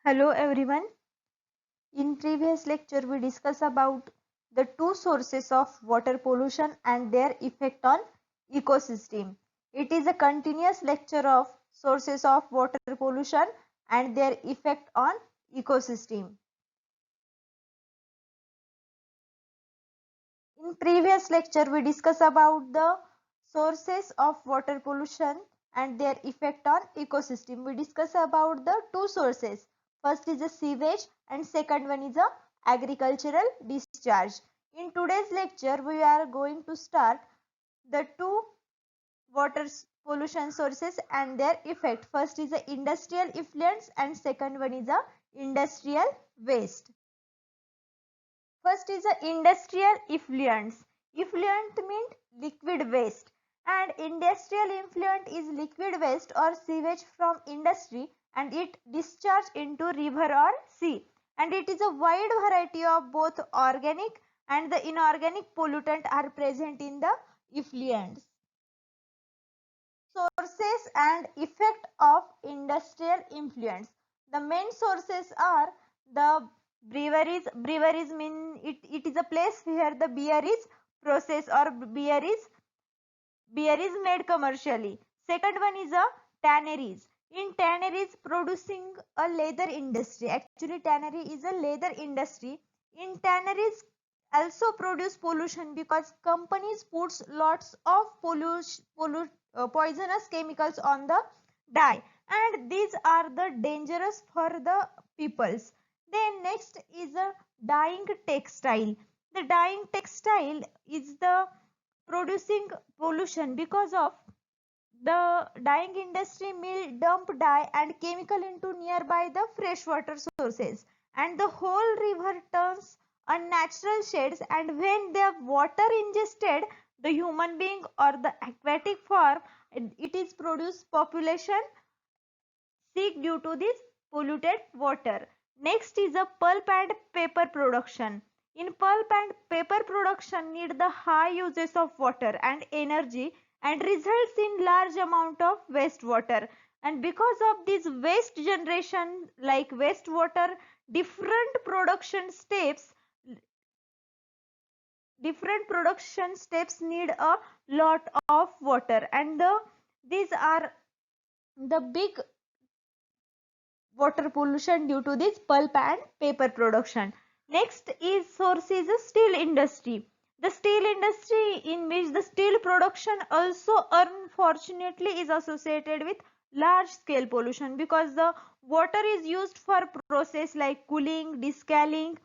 Hello everyone. In previous lecture we discussed about the two sources of water pollution and their effect on ecosystem. It is a continuous lecture of sources of water pollution and their effect on ecosystem. In previous lecture we discussed about the sources of water pollution and their effect on ecosystem. We discussed about the two sources. First is the sewage and second one is a agricultural discharge. In today's lecture we are going to start the two water pollution sources and their effect. First is the industrial effluents and second one is the industrial waste. First is the industrial effluents. Effluent means liquid waste and industrial effluent is liquid waste or sewage from industry and it discharge into river or sea, and it is a wide variety of both organic and the inorganic pollutant are present in the effluents. Sources and effect of industrial influence. The main sources are the breweries. Breweries mean it is a place where the beer is processed or beer is made commercially. Second one is a tanneries. In tanneries producing a leather industry. Actually tannery is a leather industry. In tanneries also produce pollution because companies puts lots of poisonous chemicals on the dye, and these are the dangerous for the peoples. Then next is a dyeing textile. The dyeing textile is the producing pollution because of the dyeing industry mill dump dye and chemical into nearby the freshwater sources, and the whole river turns unnatural shades, and when the water ingested the human being or the aquatic form, it is produced population sick due to this polluted water. Next is a pulp and paper production. In pulp and paper production need the high uses of water and energy and results in large amount of wastewater. And because of this waste generation like wastewater, different production steps different production steps need a lot of water, and these are the big water pollution due to this pulp and paper production. Next is source is the steel industry. The steel industry in which the steel production also unfortunately is associated with large scale pollution because the water is used for process like cooling, descaling,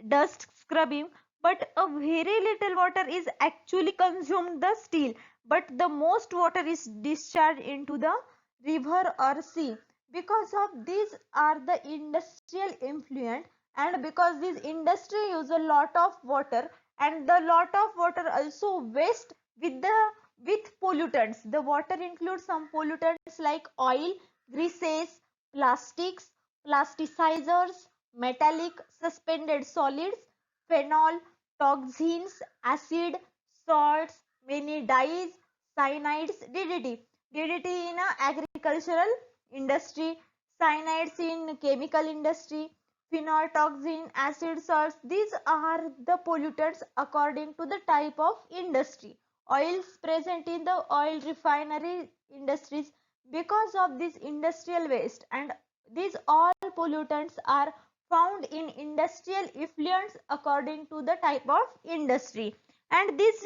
dust scrubbing, but a very little water is actually consumed the steel, but the most water is discharged into the river or sea. Because of these are the industrial influence, and because this industry use a lot of water, and the lot of water also waste with the with pollutants. The water includes some pollutants like oil, greases, plastics, plasticizers, metallic suspended solids, phenol, toxins, acid, salts, many dyes, cyanides, DDT in agricultural industry, cyanides in chemical industry, phenol, toxin, acid, salts. These are the pollutants according to the type of industry. Oils present in the oil refinery industries because of this industrial waste, and these all pollutants are found in industrial effluents according to the type of industry, and these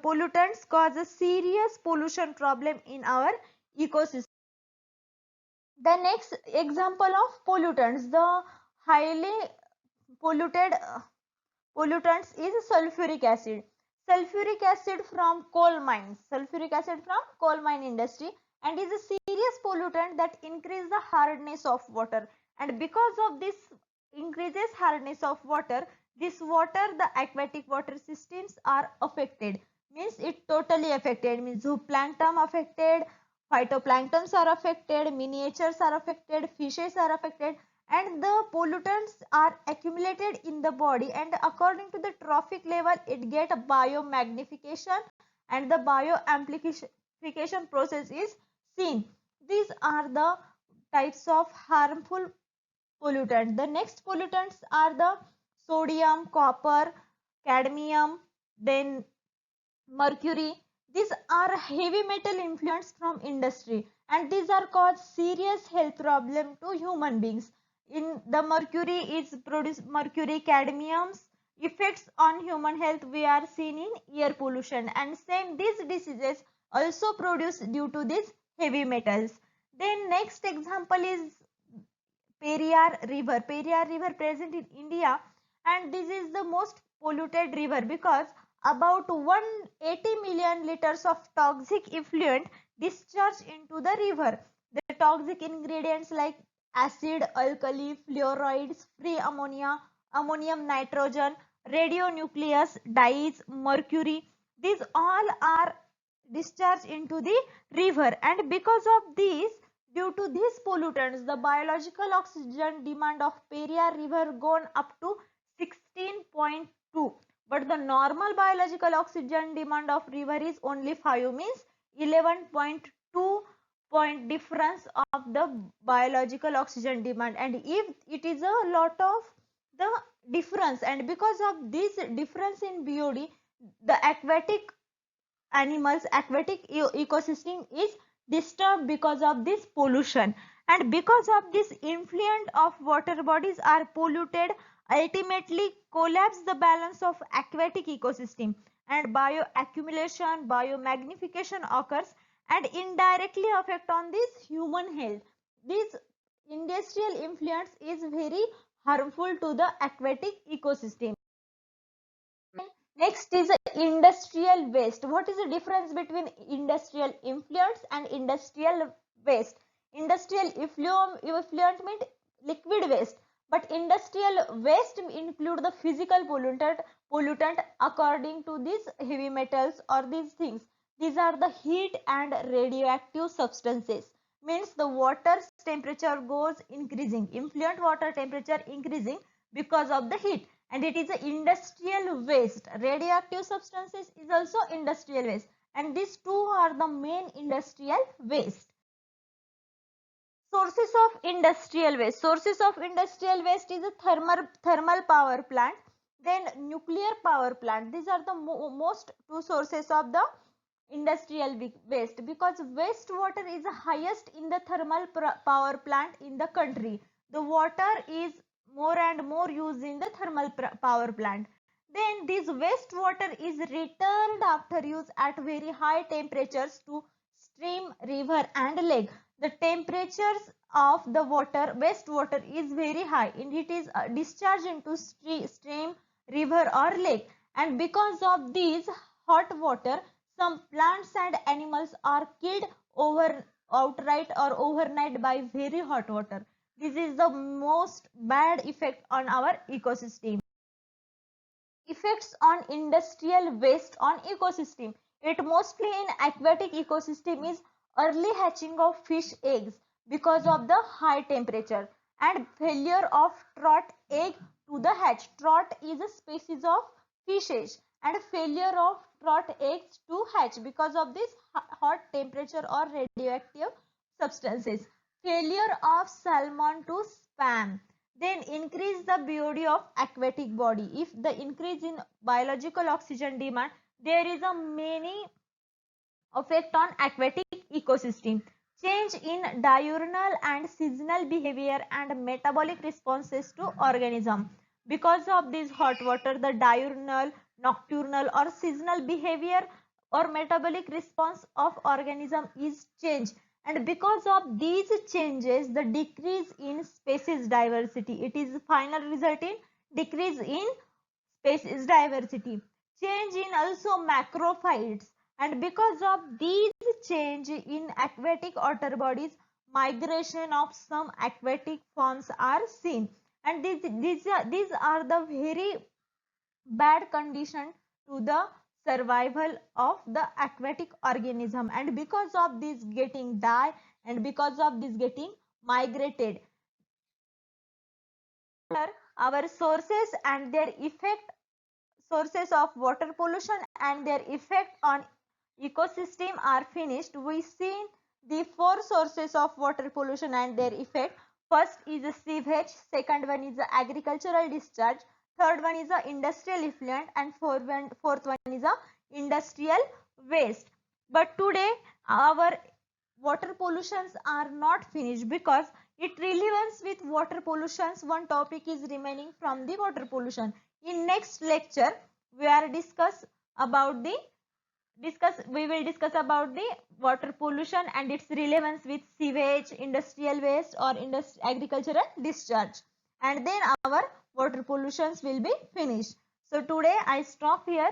pollutants cause a serious pollution problem in our ecosystem. The next example of pollutants, the highly polluted pollutants is sulfuric acid. Sulfuric acid from coal mines, sulfuric acid from coal mine industry, and is a serious pollutant that increase the hardness of water. And because of this increases hardness of water, this water, the aquatic water systems are affected. Means it totally affected. Means zooplankton affected, phytoplanktons are affected, miniatures are affected, fishes are affected, and the pollutants are accumulated in the body, and according to the trophic level it get a biomagnification and the bioamplification process is seen. These are the types of harmful pollutants. The next pollutants are the sodium, copper, cadmium, then mercury. These are heavy metal influence from industry, and these are cause serious health problem to human beings. In the mercury is produced mercury cadmium's effects on human health we are seen in air pollution, and same these diseases also produced due to these heavy metals. Then next example is Periyar River. Periyar River present in India, and this is the most polluted river because about 180 million liters of toxic effluent discharged into the river. The toxic ingredients like acid, alkali, fluorides, free ammonia, ammonium nitrogen, radionucleus, dyes, mercury, these all are discharged into the river, and because of these, due to these pollutants, the biological oxygen demand of Periyar River gone up to 16.2. But the normal biological oxygen demand of river is only 5, means 11.2 point difference of the biological oxygen demand. And if it is a lot of the difference, and because of this difference in BOD, the aquatic animals aquatic ecosystem is disturbed because of this pollution, and because of this influent of water bodies are polluted ultimately collapse the balance of aquatic ecosystem, and bioaccumulation biomagnification occurs and indirectly affect on this human health. This industrial influence is very harmful to the aquatic ecosystem. Next is industrial waste. What is the difference between industrial effluents and industrial waste? Industrial effluent means liquid waste, but industrial waste include the physical pollutant according to these heavy metals or these things. These are the heat and radioactive substances. Means the water's temperature goes increasing. Effluent water temperature increasing because of the heat, and it is a industrial waste. Radioactive substances is also industrial waste, and these two are the main industrial waste. Sources of industrial waste. Sources of industrial waste is a thermal power plant, then nuclear power plant. These are the most two sources of the industrial waste, because wastewater is the highest in the thermal power plant in the country. The water is more and more used in the thermal power plant. Then this wastewater is returned after use at very high temperatures to stream, river and lake. The temperatures of the water wastewater is very high and it is discharged into stream, river or lake, and because of these hot water some plants and animals are killed over outright or overnight by very hot water. This is the most bad effect on our ecosystem. Effects on industrial waste on ecosystem. It mostly in aquatic ecosystem is early hatching of fish eggs because of the high temperature, and failure of trout egg to the hatch. Trout is a species of fishes, and failure of trout eggs to hatch because of this hot temperature or radioactive substances. Failure of salmon to spam. Then increase the BOD of aquatic body. If the increase in biological oxygen demand, there is a many effect on aquatic ecosystem. Change in diurnal and seasonal behavior and metabolic responses to organism. Because of this hot water, the diurnal, nocturnal or seasonal behavior or metabolic response of organism is changed, and because of these changes the decrease in species diversity, it is final result in decrease in species diversity. Change in also macrophytes, and because of these change in aquatic water bodies, migration of some aquatic forms are seen, and these are the very bad condition to the survival of the aquatic organism, and because of this getting die and because of this getting migrated. Our sources and their effect, sources of water pollution and their effect on ecosystem are finished. We see the four sources of water pollution and their effect. First is a sewage, second one is a agricultural discharge, third one is a industrial effluent, and fourth one is a industrial waste. But today our water pollutions are not finished, because it relevance with water pollutions one topic is remaining from the water pollution. In next lecture we are we will discuss about the water pollution and its relevance with sewage, industrial waste or agricultural discharge, and then our water pollutions will be finished. So today I stop here.